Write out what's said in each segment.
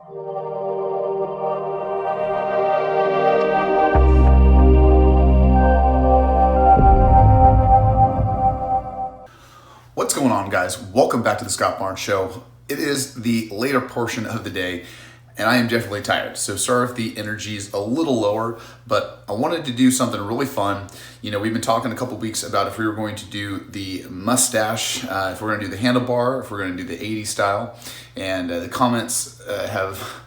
What's going on, guys? Welcome back to the Scott Barnes Show. It is the later portion of the day, and I am definitely tired. So sorry if the energy is a little lower, but I wanted to do something really fun. You know, we've been talking a couple weeks about if we were going to do the mustache, if we're going to do the handlebar, if we're going to do the 80s style, and the comments have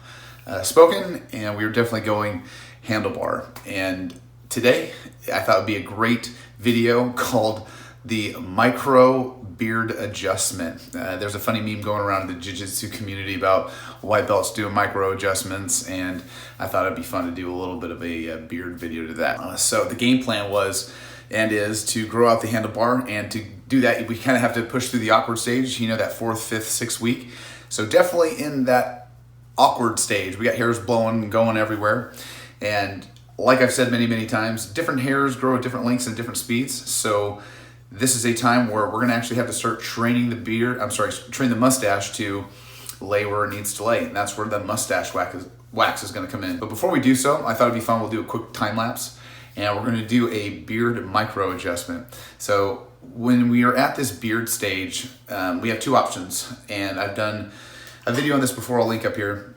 spoken, and we were definitely going handlebar. And today, I thought it would be a great video called the micro beard adjustment. There's a funny meme going around in the jiu-jitsu community about white belts doing micro adjustments, and I thought it'd be fun to do a little bit of a beard video to that. So the game plan was and is to grow out the handlebar, and to do that we kind of have to push through the awkward stage, you know, that 4th, 5th, 6th week. So definitely in that awkward stage, we got hairs blowing and going everywhere, and like I've said many times, different hairs grow at different lengths and different speeds. So this is a time where we're gonna actually have to start training train the mustache to lay where it needs to lay. And that's where the mustache wax is gonna come in. But before we do so, I thought it'd be fun, we'll do a quick time lapse, and we're gonna do a beard micro adjustment. So when we are at this beard stage, we have two options. And I've done a video on this before, I'll link up here.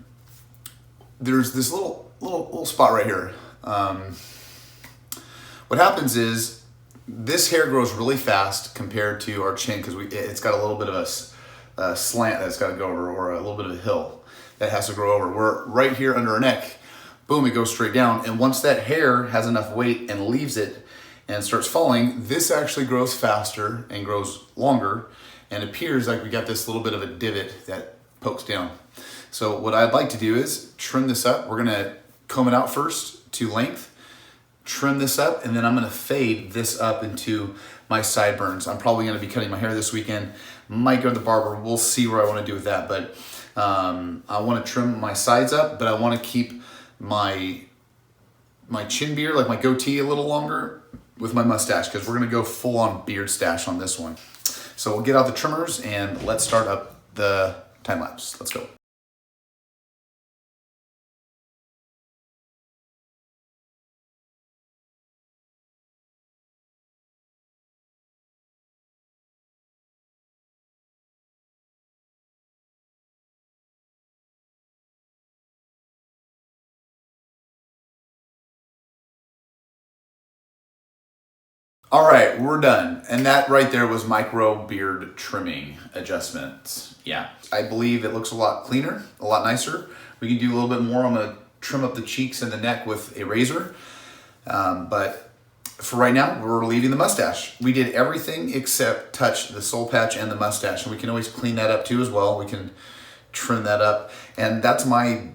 There's this little spot right here. What happens is, this hair grows really fast compared to our chin, because it's got a little bit of a slant that's got to go over, or a little bit of a hill that has to grow over. We're right here under our neck, boom, it goes straight down. And once that hair has enough weight and leaves it and starts falling, this actually grows faster and grows longer, and appears like we got this little bit of a divot that pokes down. So what I'd like to do is trim this up. We're gonna comb it out first to length, trim this up, and then I'm gonna fade this up into my sideburns. I'm probably gonna be cutting my hair this weekend. Might go to the barber, we'll see what I wanna do with that. But I wanna trim my sides up, but I wanna keep my chin beard, like my goatee, a little longer with my mustache, because we're gonna go full on beard stash on this one. So we'll get out the trimmers and let's start up the time lapse. Let's go. All right, we're done. And that right there was micro beard trimming adjustments. Yeah, I believe it looks a lot cleaner, a lot nicer. We can do a little bit more. I'm gonna trim up the cheeks and the neck with a razor. But for right now, we're leaving the mustache. We did everything except touch the soul patch and the mustache. And we can always clean that up too as well. We can trim that up. And that's my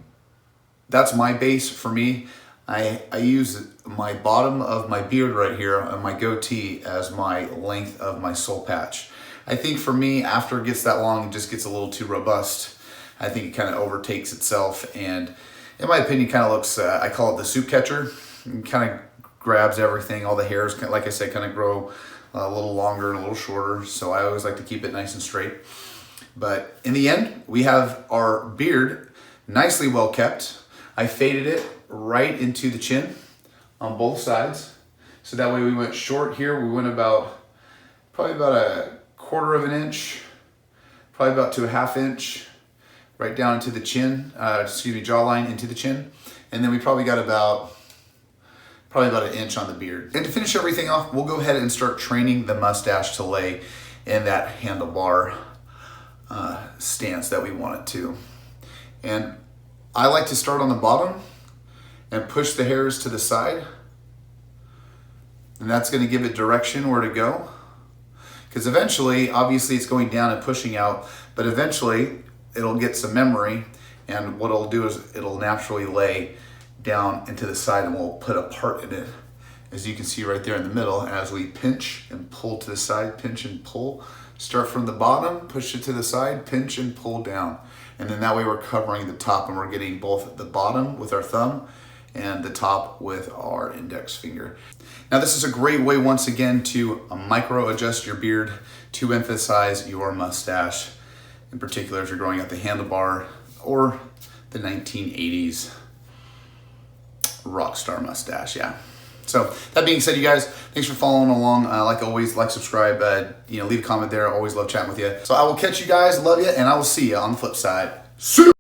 base for me. I use my bottom of my beard right here and my goatee as my length of my soul patch. I think for me, after it gets that long, it just gets a little too robust. I think it kind of overtakes itself, and in my opinion, kind of looks, I call it the soup catcher. It kind of grabs everything. All the hairs, like I said, kind of grow a little longer and a little shorter. So I always like to keep it nice and straight. But in the end, we have our beard nicely well kept. I faded it right into the chin on both sides. So that way we went short here. We went probably about a 1/4 of an inch, probably about to a 1/2 inch, right down into the chin, jawline into the chin. And then we probably got about an inch on the beard. And to finish everything off, we'll go ahead and start training the mustache to lay in that handlebar stance that we want it to. And I like to start on the bottom and push the hairs to the side. And that's gonna give it direction where to go. Because eventually, obviously it's going down and pushing out, but eventually it'll get some memory, and what it'll do is it'll naturally lay down into the side, and we'll put a part in it. As you can see right there in the middle, as we pinch and pull to the side, pinch and pull. Start from the bottom, push it to the side, pinch and pull down. And then that way we're covering the top, and we're getting both the bottom with our thumb and the top with our index finger. Now this is a great way, once again, to micro adjust your beard to emphasize your mustache. In particular, if you're growing out the handlebar or the 1980s rock star mustache, yeah. So that being said, you guys, thanks for following along. Like always, like, subscribe, leave a comment there. I always love chatting with you. So I will catch you guys, love you, and I will see you on the flip side. See you.